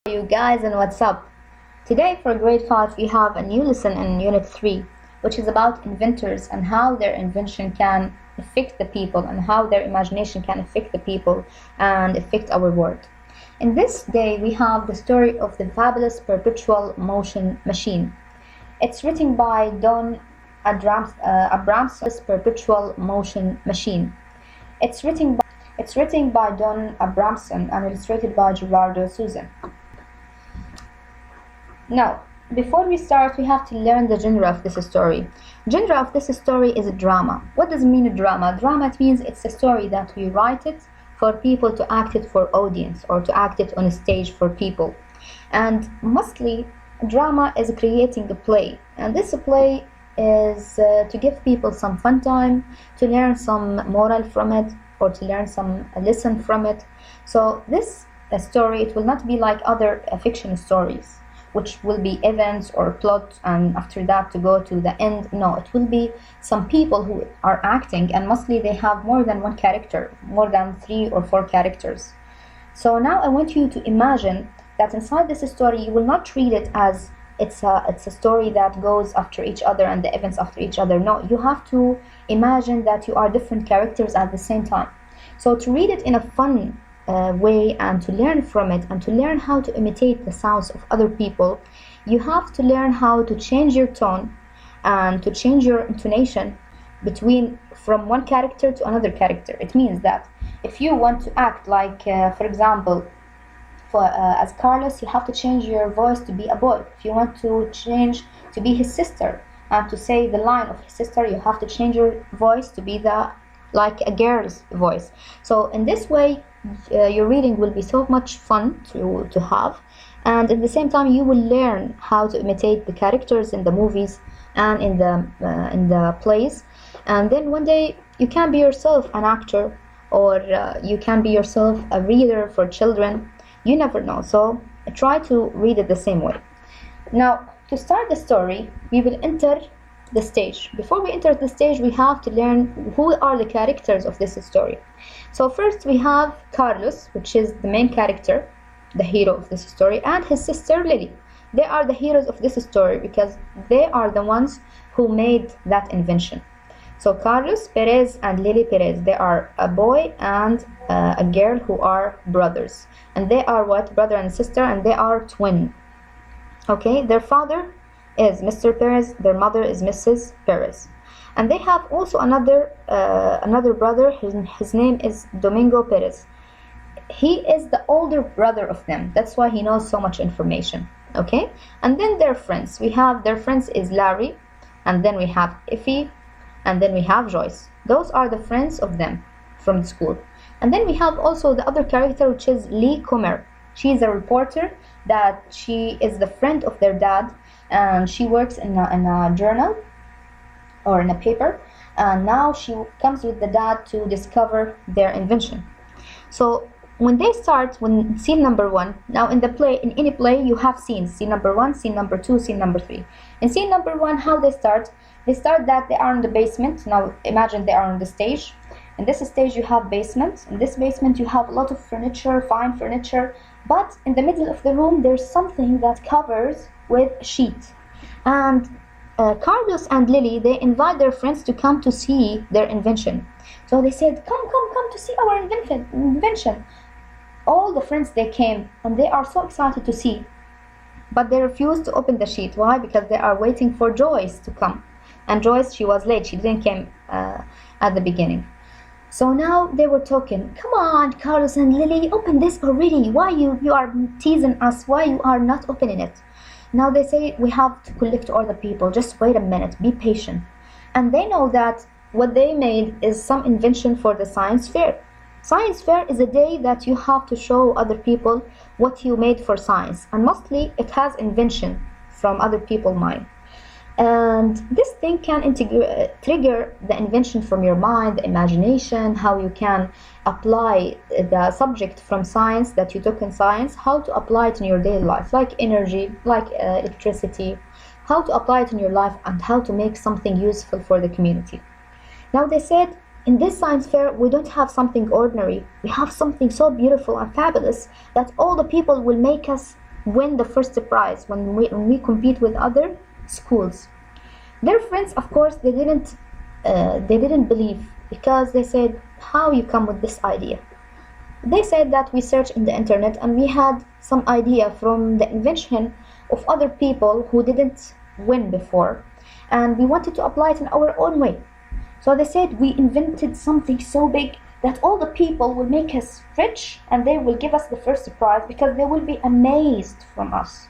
You guys, and what's up? Today for grade 5 we have a new lesson in unit 3, which is about inventors and how their invention can affect the people and how their imagination can affect the people and affect our world. In this day we have the story of the Fabulous Perpetual Machine. It's written by Don Abramson's Perpetual Motion Machine. It's written by Don Abramson and illustrated by Gerardo Susan. Now, before we start, we have to learn the genre of this story. Genre of this story is a drama. What does it mean, a drama? Drama, it means it's a story that we write it for people to act it for audience or to act it on a stage for people. And mostly, drama is creating a play. And this play is to give people some fun time, to learn some moral from it, or to learn some lesson from it. So this story, it will not be like other fiction stories, which will be events or plot and after that to go to the end. No, it will be some people who are acting, and mostly they have more than one character, more than 3 or 4 characters. So now I want you to imagine that inside this story you will not read it as it's a story that goes after each other and the events after each other. No, you have to imagine that you are different characters at the same time. So to read it in a fun way and to learn from it and to learn how to imitate the sounds of other people, you have to learn how to change your tone and to change your intonation from one character to another character. It means that if you want to act like, for example, as Carlos, you have to change your voice to be a boy. If you want to change to be his sister and to say the line of his sister, you have to change your voice to be like a girl's voice. So in this way, your reading will be so much fun to have, and at the same time you will learn how to imitate the characters in the movies and in the plays, and then one day you can be yourself an actor, or you can be yourself a reader for children. You never know, so try to read it the same way. Now, to start the story, we will enter the stage. Before we enter the stage, we have to learn who are the characters of this story. So first we have Carlos, which is the main character, the hero of this story, and his sister Lily. They are the heroes of this story because they are the ones who made that invention. So Carlos Perez and Lily Perez, they are a boy and a girl who are brothers. And they are what? Brother and sister, and they are twin. Okay, their father is Mr. Perez, their mother is Mrs. Perez. And they have also another brother. His name is Domingo Perez. He is the older brother of them. That's why he knows so much information. Okay, and then their friends. Their friends is Larry, and then we have Effie, and then we have Joyce. Those are the friends of them from the school. And then we have also the other character, which is Lee Comer. She is a reporter that she is the friend of their dad, and she works in a journal or in a paper, and now she comes with the dad to discover their invention. So when scene number 1, now in any play you have scenes, scene number 1, scene number 2, scene number 3. In scene number 1, how they start that they are in the basement. Now imagine they are on the stage. In this stage you have basement. In this basement you have a lot of furniture, fine furniture, but in the middle of the room there's something that covers with a sheet. And Carlos and Lily, they invite their friends to come to see their invention. So they said, come to see our invention. All the friends, they came, and they are so excited to see. But they refused to open the sheet. Why? Because they are waiting for Joyce to come. And Joyce, she was late. She didn't come at the beginning. So now they were talking, come on, Carlos and Lily, open this already. Why you are teasing us? Why you are not opening it? Now they say, we have to collect all the people. Just wait a minute. Be patient. And they know that what they made is some invention for the science fair. Science fair is a day that you have to show other people what you made for science. And mostly it has invention from other people's mind. And this thing can trigger the invention from your mind, the imagination, how you can apply the subject from science that you took in science, how to apply it in your daily life, like energy, like electricity, how to apply it in your life and how to make something useful for the community. Now they said, in this science fair, we don't have something ordinary. We have something so beautiful and fabulous that all the people will make us win the first prize when we compete with other schools. Their friends, of course, they didn't believe, because they said, how you come with this idea? They said that we searched in the internet and we had some idea from the invention of other people who didn't win before, and we wanted to apply it in our own way. So they said we invented something so big that all the people will make us rich and they will give us the first prize because they will be amazed from us.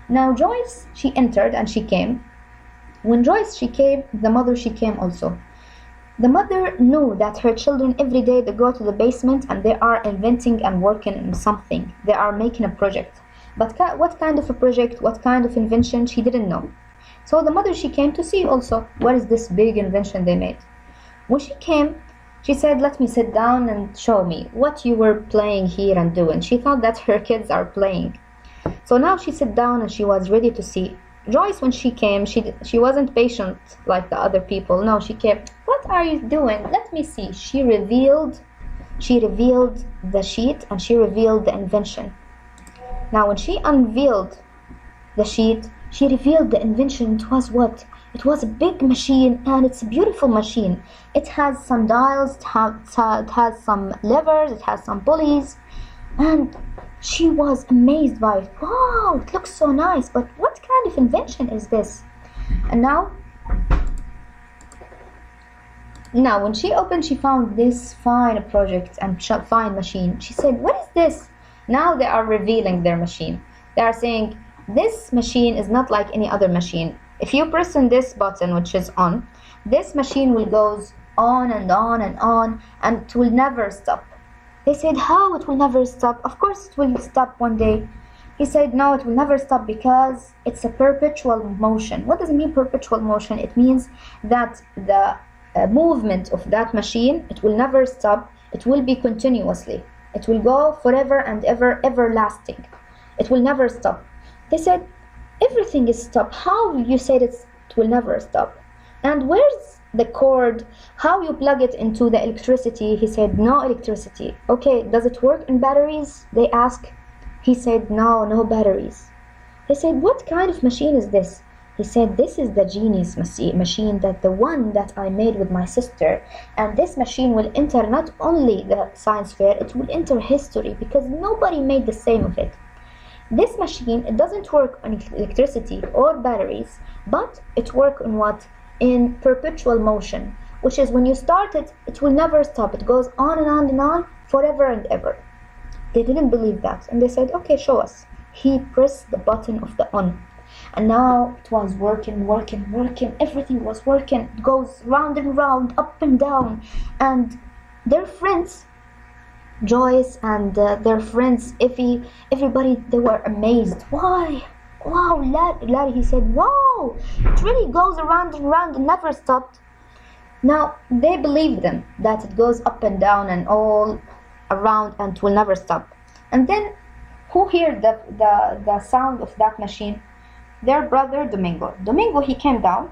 Now Joyce, she entered and she came. When Joyce, she came, the mother, she came also. The mother knew that her children every day they go to the basement and they are inventing and working on something. They are making a project. But what kind of a project, what kind of invention, she didn't know. So the mother, she came to see also what is this big invention they made. When she came, she said, let me sit down and show me what you were playing here and doing. She thought that her kids are playing. So now she sat down and she was ready to see. Joyce, when she came, she wasn't patient like the other people. No, she came, what are you doing? Let me see. She revealed the sheet and she revealed the invention. Now when she unveiled the sheet, she revealed the invention. It was what? It was a big machine, and it's a beautiful machine. It has some dials, it has some levers, it has some pulleys, and she was amazed by it. Wow, it looks so nice, but what kind of invention is this? And now when she opened, she found this fine project and fine machine. She said, what is this? Now they are revealing their machine. They are saying, this machine is not like any other machine. If you press on this button, which is on, this machine will go on and on and on, and it will never stop. They said, how it will never stop? Of course it will stop one day. He said, no, it will never stop because it's a perpetual motion. What does it mean, perpetual motion? It means that the movement of that machine, it will never stop. It will be continuously. It will go forever and ever, everlasting. It will never stop. They said, everything is stopped. How you said it will never stop? And where's the cord? How you plug it into the electricity? He said, no electricity. Okay, does it work in batteries? They asked. He said, no batteries. They said, what kind of machine is this? He said, this is the genius machine, that the one that I made with my sister. And this machine will enter not only the science fair, it will enter history because nobody made the same of it. This machine, it doesn't work on electricity or batteries, but it works on what? In perpetual motion, which is when you start it, it will never stop. It goes on and on and on forever and ever. They didn't believe that, and they said, okay, show us. He pressed the button of the on, and now it was working. Everything was working. It goes round and round, up and down, and their friends, Joyce and their friends, Effie, everybody, they were amazed. Why? Wow, Larry, he said, wow, it really goes around and around and never stopped. Now, they believed them that it goes up and down and all around and it will never stop. And then, who heard the sound of that machine? Their brother, Domingo. Domingo, he came down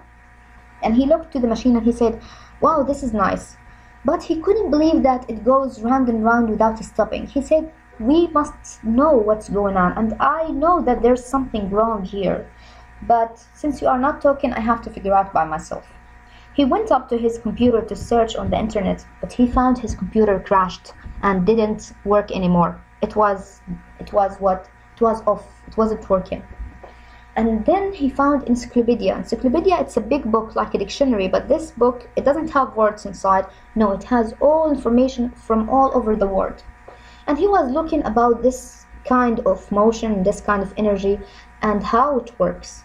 and he looked to the machine and he said, wow, this is nice. But he couldn't believe that it goes round and round without stopping. He said, we must know what's going on, and I know that there's something wrong here. But since you are not talking, I have to figure out by myself. He went up to his computer to search on the internet, but he found his computer crashed and didn't work anymore. It was off. It wasn't working. And then he found encyclopedia. Encyclopedia, it's a big book like a dictionary, but this book, it doesn't have words inside. No, it has all information from all over the world. And he was looking about this kind of motion, this kind of energy, and how it works.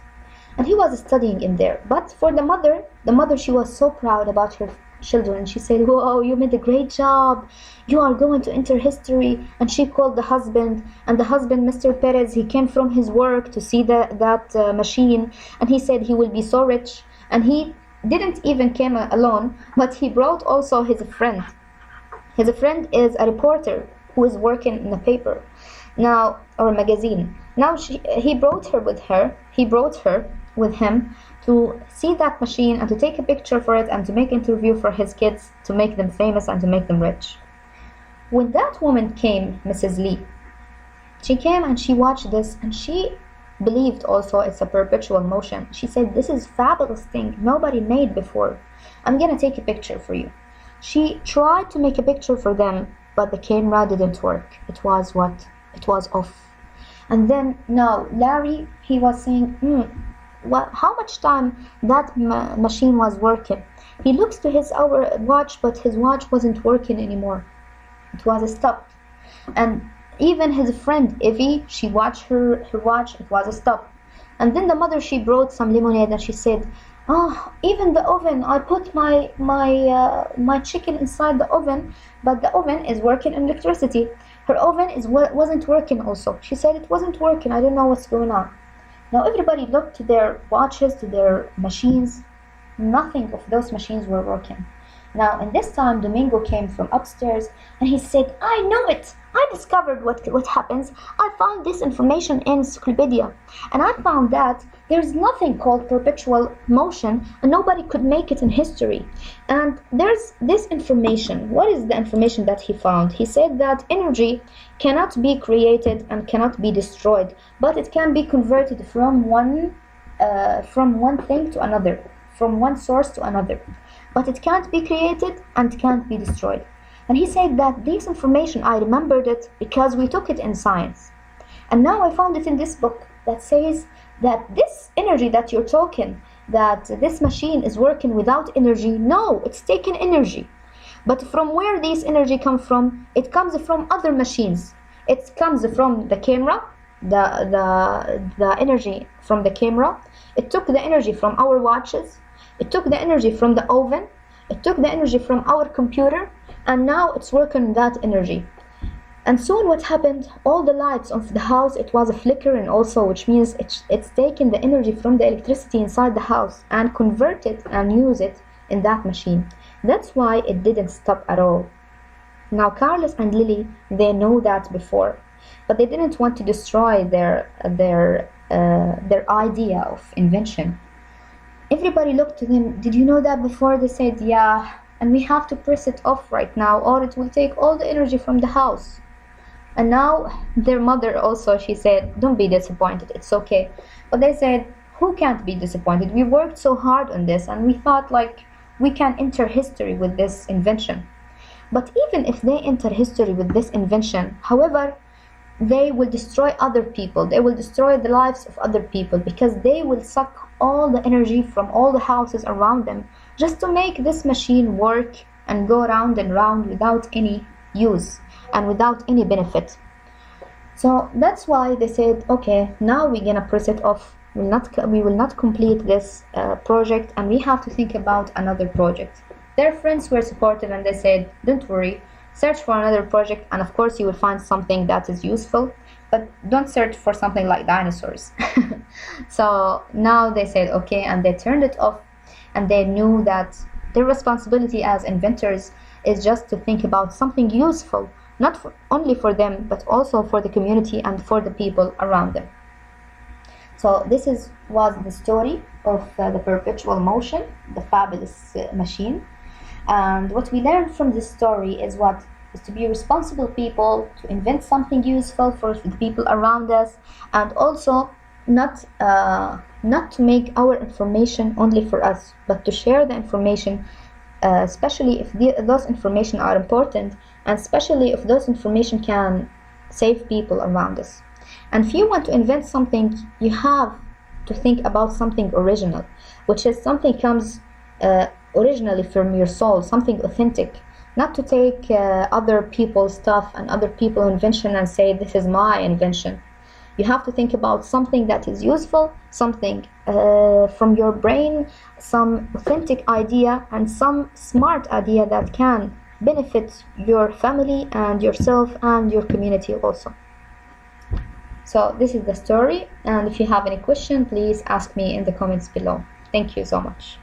And he was studying in there. But for the mother, she was so proud about her children. She said, whoa, you made a great job. You are going to enter history. And she called the husband. And the husband, Mr. Perez, he came from his work to see that machine. And he said he will be so rich. And he didn't even came alone, but he brought also his friend. His friend is a reporter who is working in a paper now, or a magazine. Now he brought her with him to see that machine and to take a picture for it and to make interview for his kids, to make them famous and to make them rich. When that woman came, Mrs. Lee, She came and she watched this, and she believed also it's a perpetual motion. She said, this is fabulous thing nobody made before. I'm gonna take a picture for you. She tried to make a picture for them, but the camera didn't work. It was off. And then now Larry, he was saying, how much time that machine was working. He looks to his hour watch, but his watch wasn't working anymore. It was stopped. And even his friend Evie, she watched her watch, it was a stop. And then the mother, she brought some lemonade and she said, oh, even the oven, I put my chicken inside the oven, but the oven is working on electricity. Her oven wasn't working also. She said it wasn't working, I don't know what's going on. Now everybody looked to their watches, to their machines. Nothing of those machines were working. Now, in this time, Domingo came from upstairs and he said, I know it. I discovered what happens. I found this information in encyclopedia. And I found that there's nothing called perpetual motion and nobody could make it in history. And there's this information. What is the information that he found? He said that energy cannot be created and cannot be destroyed, but it can be converted from one thing to another, from one source to another. But it can't be created and can't be destroyed. And he said that this information, I remembered it because we took it in science. And now I found it in this book that says that this energy that you're talking, that this machine is working without energy. No, it's taking energy. But from where this energy comes from? It comes from other machines. It comes from the camera, the energy from the camera. It took the energy from our watches. It took the energy from the oven, it took the energy from our computer, and now it's working that energy. And soon what happened, all the lights of the house, it was a flickering also, which means it's taking the energy from the electricity inside the house and convert it and use it in that machine. That's why it didn't stop at all. Now Carlos and Lily, they know that before, but they didn't want to destroy their idea of invention. Everybody looked to them, did you know that before? They said, yeah, and we have to press it off right now or it will take all the energy from the house. And now their mother also, she said, don't be disappointed, it's okay. But they said, who can't be disappointed? We worked so hard on this and we thought like we can enter history with this invention. But even if they enter history with this invention, however, they will destroy other people. They will destroy the lives of other people because they will suck all the energy from all the houses around them just to make this machine work and go round and round without any use and without any benefit. So that's why they said, okay, now we're gonna press it off. We will not complete this project and we have to think about another project. Their friends were supportive and they said, don't worry, search for another project and of course you will find something that is useful, but don't search for something like dinosaurs. So now they said okay, and they turned it off, and they knew that their responsibility as inventors is just to think about something useful, not only for them but also for the community and for the people around them. So this was the story of the perpetual motion, the fabulous machine. And what we learned from this story is to be responsible people, to invent something useful for the people around us, and also not to make our information only for us, but to share the information, especially if those information are important, and especially if those information can save people around us. And if you want to invent something, you have to think about something original, which is something comes originally from your soul, something authentic, not to take other people's stuff and other people's invention and say this is my invention. You have to think about something that is useful, something from your brain, some authentic idea and some smart idea that can benefit your family and yourself and your community also. So this is the story, and if you have any question, please ask me in the comments below. Thank you so much.